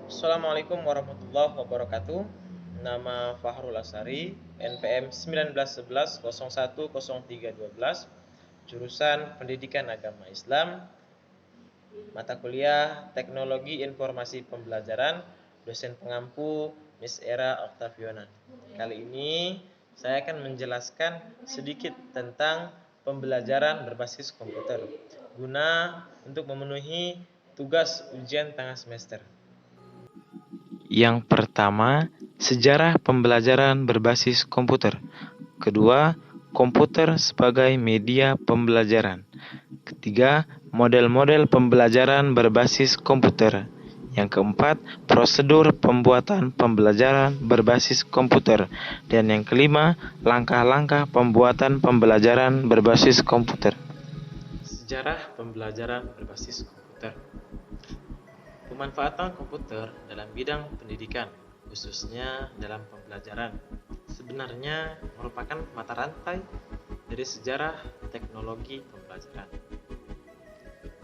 Assalamualaikum warahmatullahi wabarakatuh. Nama Fahrul Asari, NPM 1911010312, jurusan Pendidikan Agama Islam, mata kuliah Teknologi Informasi Pembelajaran, dosen pengampu Miss Era Octaviona. Kali ini saya akan menjelaskan sedikit tentang pembelajaran berbasis komputer guna untuk memenuhi tugas ujian tengah semester. Yang pertama, sejarah pembelajaran berbasis komputer. Kedua, komputer sebagai media pembelajaran. Ketiga, model-model pembelajaran berbasis komputer. Yang keempat, prosedur pembuatan pembelajaran berbasis komputer. Dan yang kelima, langkah-langkah pembuatan pembelajaran berbasis komputer. Sejarah pembelajaran berbasis komputer. Pemanfaatan komputer dalam bidang pendidikan, khususnya dalam pembelajaran, sebenarnya merupakan mata rantai dari sejarah teknologi pembelajaran.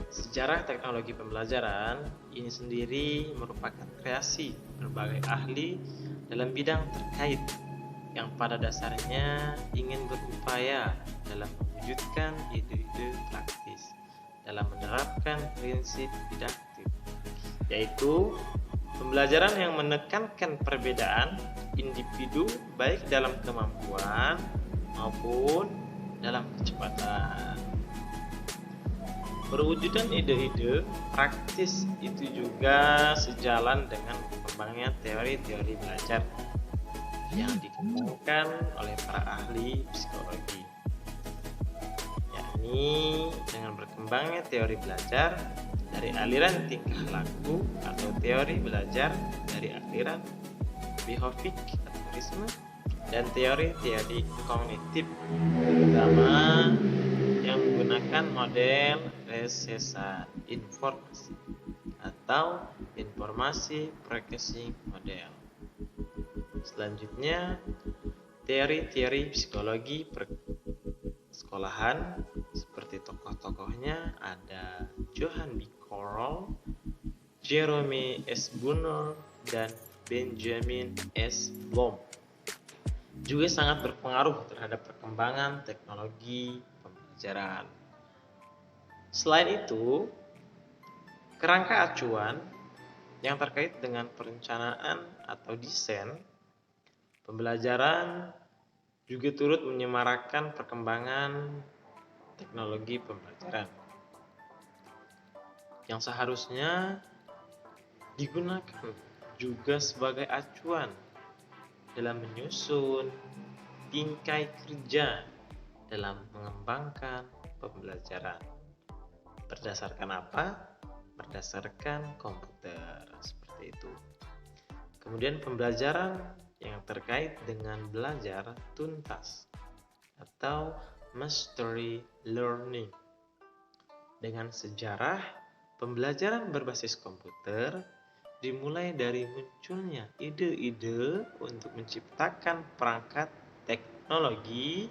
Sejarah teknologi pembelajaran ini sendiri merupakan kreasi berbagai ahli dalam bidang terkait yang pada dasarnya ingin berupaya dalam mewujudkan ide-ide praktis dalam menerapkan prinsip didaktik, yaitu pembelajaran yang menekankan perbedaan individu baik dalam kemampuan maupun dalam kecepatan. Perwujudan ide-ide praktis itu juga sejalan dengan berkembangnya teori-teori belajar yang dikembangkan oleh para ahli psikologi, yakni dengan berkembangnya teori belajar dari aliran tingkah laku atau teori belajar dari aliran behaviorisme dan teori-teori kognitif, terutama yang menggunakan model resesa informasi atau informasi processing model. Selanjutnya, teori-teori psikologi persekolahan seperti tokoh-tokohnya ada Johann B. Carroll, Jerome S. Brunner, dan Benjamin S. Bloom. Juga sangat berpengaruh terhadap perkembangan teknologi pembelajaran. Selain itu, kerangka acuan yang terkait dengan perencanaan atau desain pembelajaran juga turut menyemarakan perkembangan teknologi pembelajaran yang seharusnya digunakan juga sebagai acuan dalam menyusun bingkai kerja dalam mengembangkan pembelajaran. Berdasarkan apa? Berdasarkan komputer, seperti itu. Kemudian pembelajaran yang terkait dengan belajar tuntas atau mastery learning. Dengan sejarah pembelajaran berbasis komputer dimulai dari munculnya ide-ide untuk menciptakan perangkat teknologi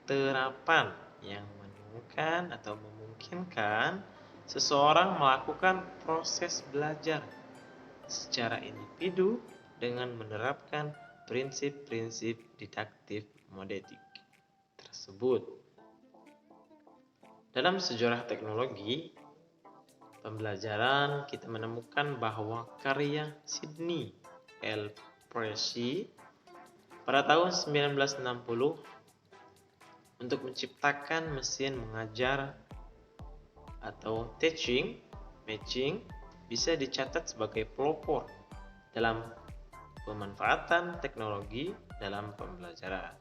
terapan yang menemukan atau memungkinkan seseorang melakukan proses belajar secara individu dengan menerapkan prinsip-prinsip didaktif modetik tersebut. Dalam sejarah teknologi pembelajaran, kita menemukan bahwa karya Sidney L. Presley pada tahun 1960 untuk menciptakan mesin mengajar atau teaching matching bisa dicatat sebagai pelopor dalam pemanfaatan teknologi dalam pembelajaran.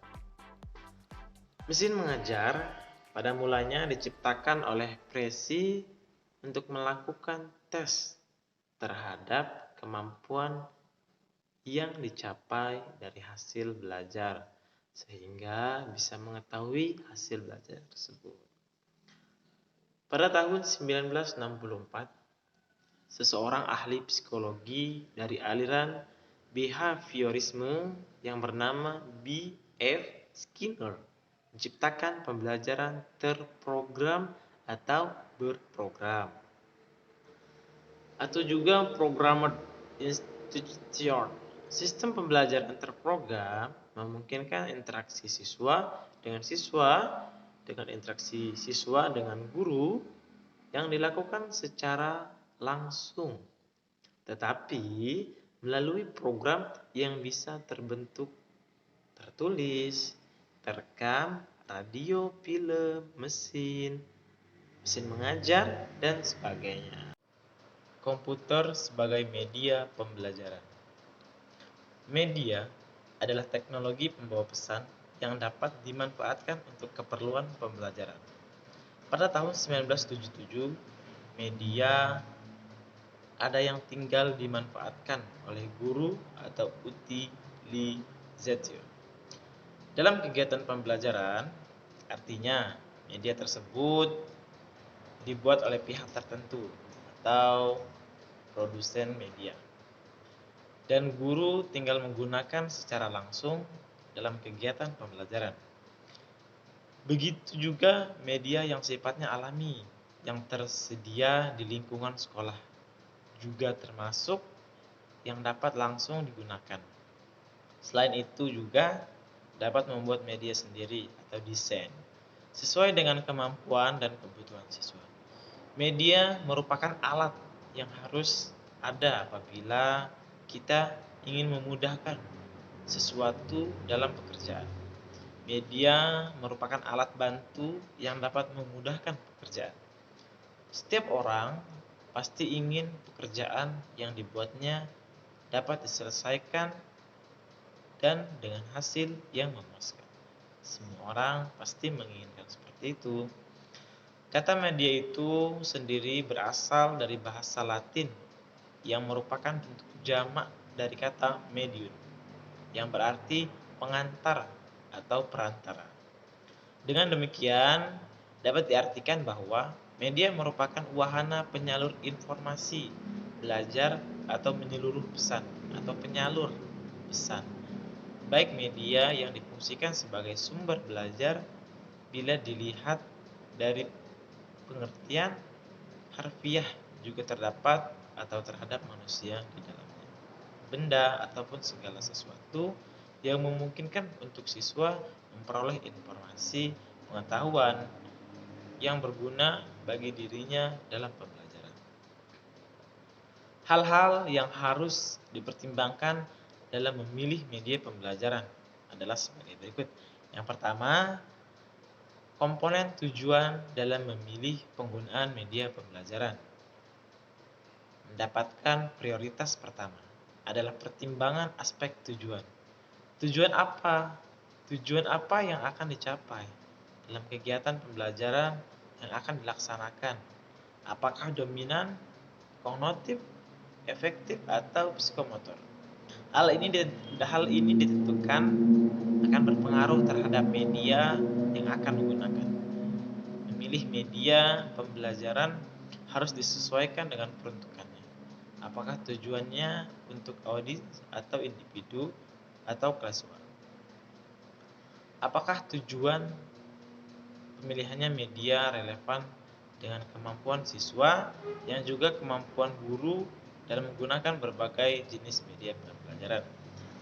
Mesin mengajar pada mulanya diciptakan oleh Presley untuk melakukan tes terhadap kemampuan yang dicapai dari hasil belajar sehingga bisa mengetahui hasil belajar tersebut. Pada tahun 1964, seseorang ahli psikologi dari aliran behaviorisme yang bernama B.F. Skinner menciptakan pembelajaran terprogram atau berprogram, atau juga programmer institution. Sistem pembelajaran terprogram memungkinkan interaksi siswa, dengan interaksi siswa dengan guru yang dilakukan secara langsung, tetapi melalui program yang bisa terbentuk tertulis, terekam, radio, film, mesin mengajar, dan sebagainya. Komputer sebagai media pembelajaran. Media adalah teknologi pembawa pesan yang dapat dimanfaatkan untuk keperluan pembelajaran. Pada tahun 1977, media ada yang tinggal dimanfaatkan oleh guru atau utilizator. Dalam kegiatan pembelajaran, artinya media tersebut dibuat oleh pihak tertentu atau produsen media. Dan guru tinggal menggunakan secara langsung dalam kegiatan pembelajaran. Begitu juga media yang sifatnya alami, yang tersedia di lingkungan sekolah, juga termasuk yang dapat langsung digunakan. Selain itu juga dapat membuat media sendiri atau desain, sesuai dengan kemampuan dan kebutuhan siswa. Media merupakan alat yang harus ada apabila kita ingin memudahkan sesuatu dalam pekerjaan. Media merupakan alat bantu yang dapat memudahkan pekerjaan. Setiap orang pasti ingin pekerjaan yang dibuatnya dapat diselesaikan dan dengan hasil yang memuaskan. Semua orang pasti menginginkan seperti itu. Kata media itu sendiri berasal dari bahasa Latin yang merupakan bentuk jamak dari kata medium, yang berarti pengantar atau perantara. Dengan demikian, dapat diartikan bahwa media merupakan wahana penyalur informasi, belajar, atau menyeluruh pesan, atau penyalur pesan. Baik media yang difungsikan sebagai sumber belajar bila dilihat dari pengertian harfiah juga terdapat atau terhadap manusia di dalamnya. Benda ataupun segala sesuatu yang memungkinkan untuk siswa memperoleh informasi, pengetahuan yang berguna bagi dirinya dalam pembelajaran. Hal-hal yang harus dipertimbangkan dalam memilih media pembelajaran adalah sebagai berikut. Yang pertama, komponen tujuan dalam memilih penggunaan media pembelajaran. Mendapatkan prioritas pertama adalah pertimbangan aspek tujuan. Tujuan apa? Tujuan apa yang akan dicapai dalam kegiatan pembelajaran yang akan dilaksanakan? Apakah dominan, kognitif, efektif, atau psikomotor? Hal ini ditentukan akan berpengaruh terhadap media yang akan digunakan. Memilih media pembelajaran harus disesuaikan dengan peruntukannya. Apakah tujuannya untuk audiens atau individu atau kelas. Apakah tujuan pemilihannya media relevan dengan kemampuan siswa yang juga kemampuan guru dalam menggunakan berbagai jenis media pembelajaran.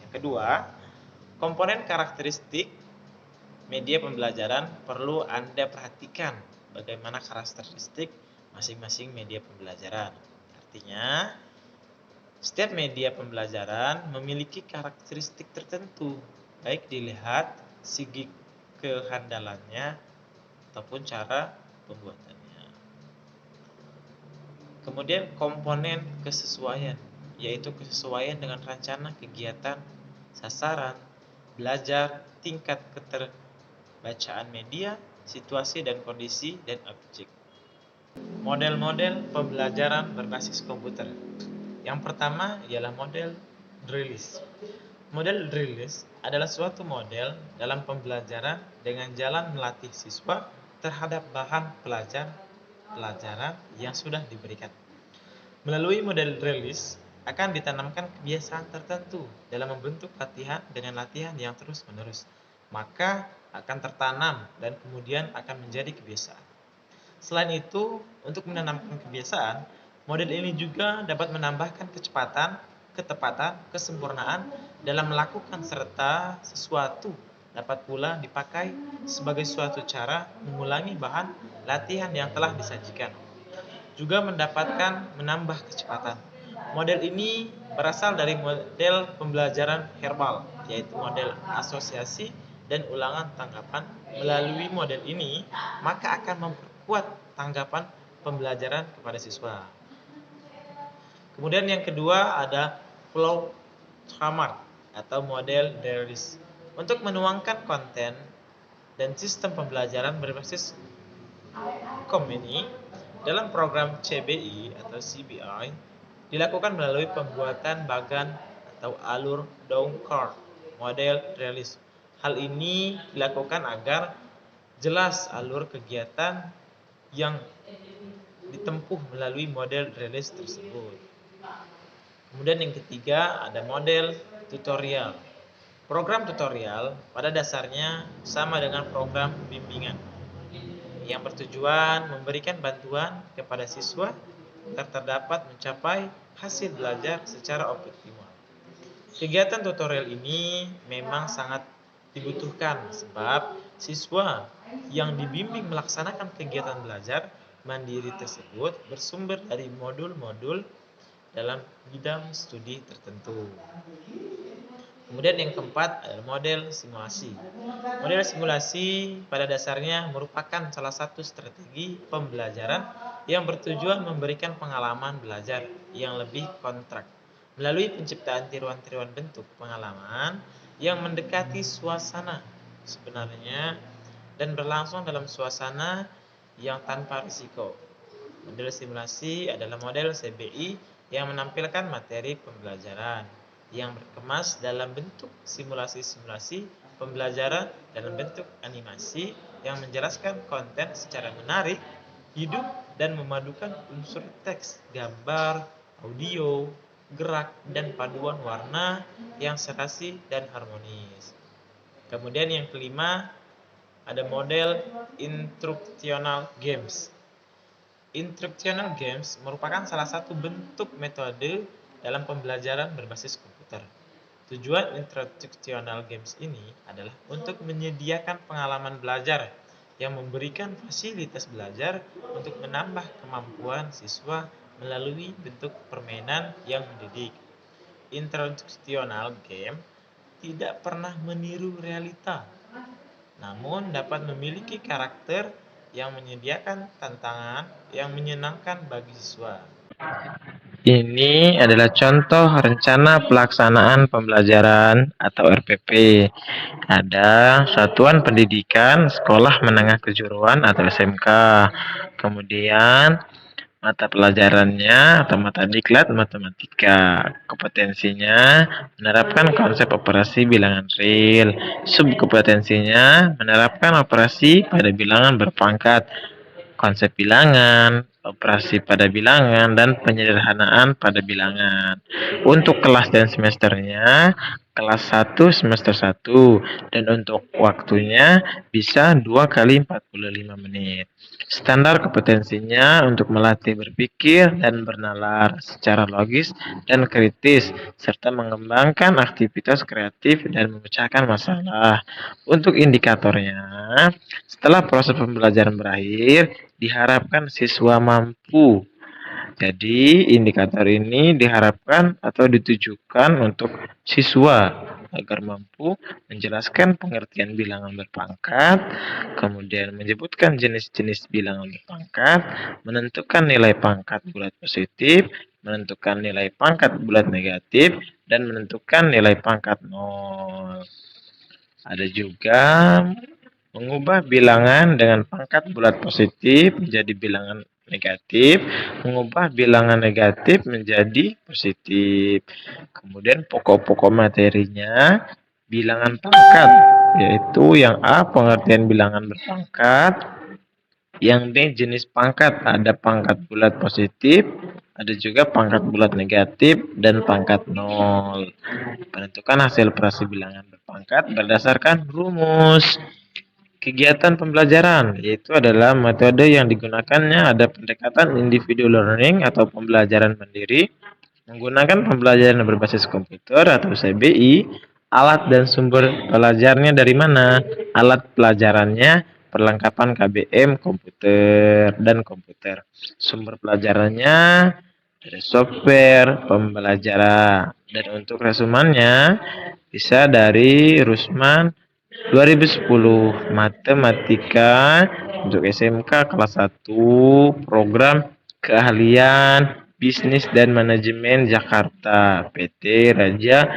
Yang kedua, komponen karakteristik media pembelajaran perlu Anda perhatikan bagaimana karakteristik masing-masing media pembelajaran. Artinya, setiap media pembelajaran memiliki karakteristik tertentu, baik dilihat segi kehandalannya ataupun cara pembuatannya. Kemudian komponen kesesuaian, yaitu kesesuaian dengan rencana kegiatan, sasaran, belajar, tingkat keterbacaan media, situasi dan kondisi, dan objek. Model-model pembelajaran berbasis komputer. Yang pertama ialah model Drillist. Model Drillist adalah suatu model dalam pembelajaran dengan jalan melatih siswa terhadap bahan pelajaran yang sudah diberikan. Melalui model Drillist akan ditanamkan kebiasaan tertentu dalam membentuk latihan dengan latihan yang terus-menerus. Maka akan tertanam dan kemudian akan menjadi kebiasaan. Selain itu, untuk menanamkan kebiasaan, model ini juga dapat menambahkan kecepatan ketepatan, kesempurnaan dalam melakukan serta sesuatu dapat pula dipakai sebagai suatu cara mengulangi bahan latihan yang telah disajikan. Juga menambah kecepatan. Model ini berasal dari model pembelajaran verbal, yaitu model asosiasi dan ulangan tanggapan. Melalui model ini, maka akan memperkuat tanggapan pembelajaran kepada siswa. Kemudian yang kedua ada flow chart atau model Deris. Untuk menuangkan konten dan sistem pembelajaran berbasis Komini dalam program CBI atau CBI dilakukan melalui pembuatan bagan atau alur dawn chart model realis. Hal ini dilakukan agar jelas alur kegiatan yang ditempuh melalui model realis tersebut. Kemudian yang ketiga ada model tutorial. Program tutorial pada dasarnya sama dengan program bimbingan yang bertujuan memberikan bantuan kepada siswa agar terdapat mencapai hasil belajar secara optimal. Kegiatan tutorial ini memang sangat dibutuhkan sebab siswa yang dibimbing melaksanakan kegiatan belajar mandiri tersebut bersumber dari modul-modul dalam bidang studi tertentu. Kemudian yang keempat adalah model simulasi. Model simulasi pada dasarnya merupakan salah satu strategi pembelajaran yang bertujuan memberikan pengalaman belajar yang lebih kontrak melalui penciptaan tiruan-tiruan bentuk pengalaman yang mendekati suasana sebenarnya dan berlangsung dalam suasana yang tanpa risiko. Model simulasi adalah model CBI yang menampilkan materi pembelajaran yang berkemas dalam bentuk simulasi-simulasi pembelajaran dalam bentuk animasi yang menjelaskan konten secara menarik, hidup, dan memadukan unsur teks, gambar, audio, gerak, dan paduan warna yang serasi dan harmonis. Kemudian yang kelima ada model instructional games. Instructional games merupakan salah satu bentuk metode dalam pembelajaran berbasis komputer. Tujuan instructional games ini adalah untuk menyediakan pengalaman belajar yang memberikan fasilitas belajar untuk menambah kemampuan siswa melalui bentuk permainan yang mendidik. Instructional game tidak pernah meniru realita, namun dapat memiliki karakter yang menyediakan tantangan yang menyenangkan bagi siswa. Ini adalah contoh rencana pelaksanaan pembelajaran atau RPP. Ada Satuan Pendidikan Sekolah Menengah Kejuruan atau SMK. Kemudian mata pelajarannya atau mata diklat matematika. Kompetensinya menerapkan konsep operasi bilangan real. Subkompetensinya menerapkan operasi pada bilangan berpangkat, konsep bilangan, operasi pada bilangan, dan penyederhanaan pada bilangan. Untuk kelas dan semesternya, kelas 1 semester 1, dan untuk waktunya bisa 2 kali 45 menit. Standar kompetensinya untuk melatih berpikir dan bernalar secara logis dan kritis, serta mengembangkan aktivitas kreatif dan memecahkan masalah. Untuk indikatornya, setelah proses pembelajaran berakhir, diharapkan siswa mampu. Jadi, indikator ini diharapkan atau ditujukan untuk siswa agar mampu menjelaskan pengertian bilangan berpangkat, kemudian menyebutkan jenis-jenis bilangan berpangkat, menentukan nilai pangkat bulat positif, menentukan nilai pangkat bulat negatif, dan menentukan nilai pangkat 0. Ada juga mengubah bilangan dengan pangkat bulat positif menjadi bilangan negatif, mengubah bilangan negatif menjadi positif. Kemudian pokok-pokok materinya, bilangan pangkat, yaitu yang A pengertian bilangan berpangkat, yang B jenis pangkat, ada pangkat bulat positif, ada juga pangkat bulat negatif, dan pangkat 0. Penentukan hasil operasi bilangan berpangkat berdasarkan rumus. Kegiatan pembelajaran, yaitu adalah metode yang digunakannya ada pendekatan individu learning atau pembelajaran mandiri, Menggunakan pembelajaran berbasis komputer atau CBI, alat dan sumber belajarnya dari mana? Alat pelajarannya perlengkapan KBM komputer dan komputer. Sumber pelajarannya dari software pembelajaran. Dan untuk resumannya bisa dari Rusman 2010 Matematika untuk SMK kelas 1 program keahlian Bisnis dan Manajemen Jakarta PT Raja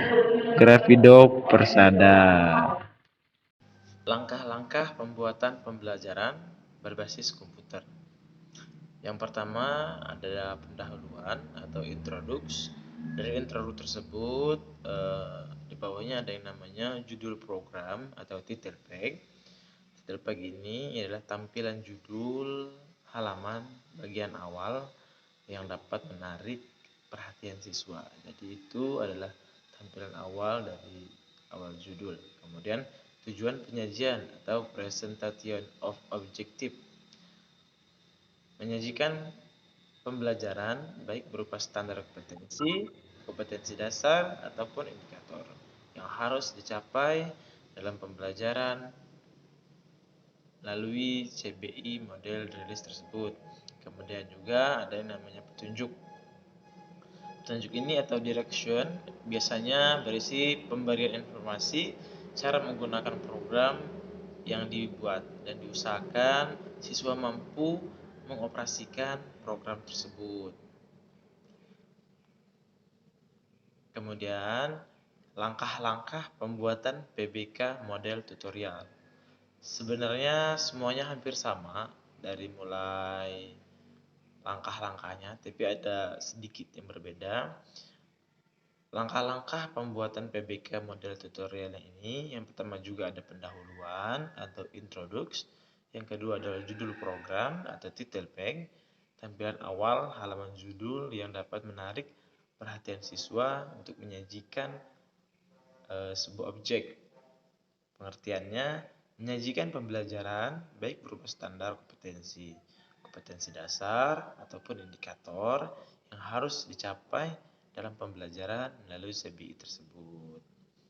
Grafindo Persada. Langkah-langkah pembuatan pembelajaran berbasis komputer. Yang pertama adalah pendahuluan atau introduks. Dari intro tersebut di bawahnya ada yang namanya judul program atau title page. Title page ini adalah tampilan judul halaman bagian awal yang dapat menarik perhatian siswa. Jadi itu adalah tampilan awal dari awal judul. Kemudian tujuan penyajian atau presentation of objective, menyajikan pembelajaran baik berupa standar kompetensi, kompetensi dasar, ataupun indikator yang harus dicapai dalam pembelajaran melalui CBI model rilis tersebut. Kemudian juga ada yang namanya petunjuk. Petunjuk ini atau direction biasanya berisi pemberian informasi cara menggunakan program yang dibuat dan diusahakan siswa mampu mengoperasikan program tersebut. Kemudian, langkah-langkah pembuatan PBK model tutorial. Sebenarnya semuanya hampir sama dari mulai langkah-langkahnya, tapi ada sedikit yang berbeda. Langkah-langkah pembuatan PBK model tutorial ini, yang pertama juga ada pendahuluan atau introduks, yang kedua adalah judul program atau title page, tampilan awal halaman judul yang dapat menarik perhatian siswa untuk menyajikan sebuah objek. Pengertiannya, menyajikan pembelajaran baik berupa standar kompetensi, kompetensi dasar ataupun indikator yang harus dicapai dalam pembelajaran melalui CBI tersebut.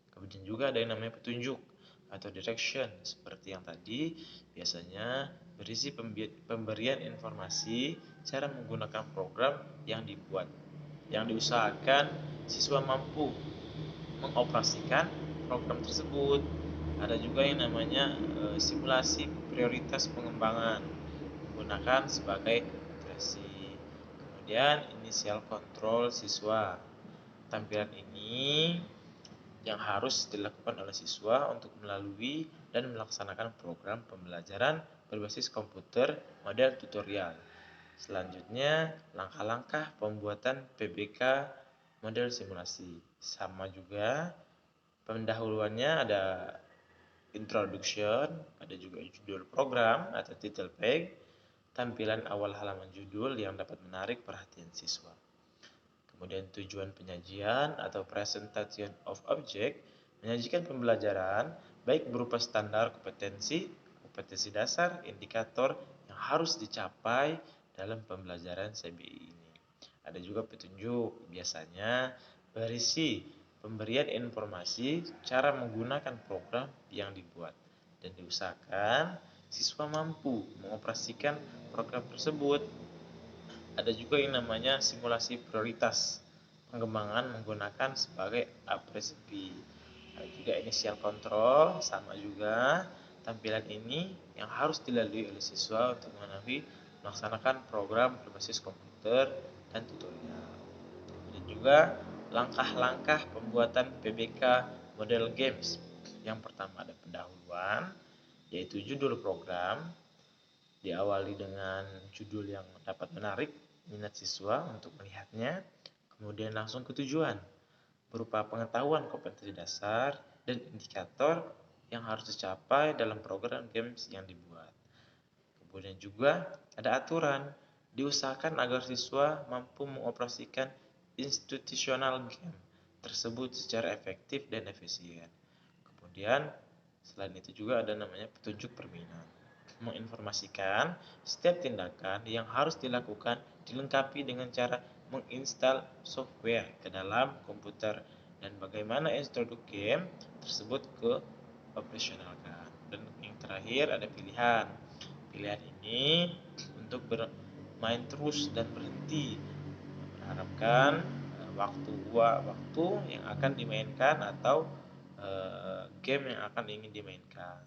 Kemudian juga ada yang namanya petunjuk atau direction, seperti yang tadi biasanya berisi pemberian informasi cara menggunakan program yang dibuat, yang diusahakan siswa mampu mengoperasikan program tersebut. Ada juga yang namanya simulasi prioritas pengembangan menggunakan sebagai referensi. Kemudian inisial kontrol siswa. Tampilan ini yang harus dilakukan oleh siswa untuk melalui dan melaksanakan program pembelajaran berbasis komputer model tutorial. Selanjutnya, langkah-langkah pembuatan PBK model simulasi. Sama juga, pendahuluannya ada introduction, ada juga judul program atau title page, tampilan awal halaman judul yang dapat menarik perhatian siswa. Kemudian tujuan penyajian atau presentation of object, menyajikan pembelajaran baik berupa standar kompetensi, kompetensi dasar, indikator yang harus dicapai dalam pembelajaran CBI ini. Ada juga petunjuk, biasanya berisi pemberian informasi cara menggunakan program yang dibuat dan diusahakan siswa mampu mengoperasikan program tersebut. Ada juga yang namanya simulasi prioritas pengembangan menggunakan sebagai apresiasi. Ada juga initial control, sama juga tampilan ini yang harus dilalui oleh siswa untuk melaksanakan program berbasis komputer dan tutorial. Dan juga langkah-langkah pembuatan PBK model games. Yang pertama ada pendahuluan, yaitu judul program, diawali dengan judul yang dapat menarik minat siswa untuk melihatnya, kemudian langsung ke tujuan, berupa pengetahuan kompetensi dasar dan indikator yang harus dicapai dalam program games yang dibuat. Kemudian juga ada aturan, diusahakan agar siswa mampu mengoperasikan institutional game tersebut secara efektif dan efisien. Kemudian selain itu juga ada namanya petunjuk permainan, menginformasikan setiap tindakan yang harus dilakukan dilengkapi dengan cara menginstal software ke dalam komputer dan bagaimana install game tersebut ke operasionalkan. Dan yang terakhir ada pilihan. Pilihan ini untuk bermain terus dan berhenti, mengharapkan waktu yang akan dimainkan atau game yang akan ingin dimainkan.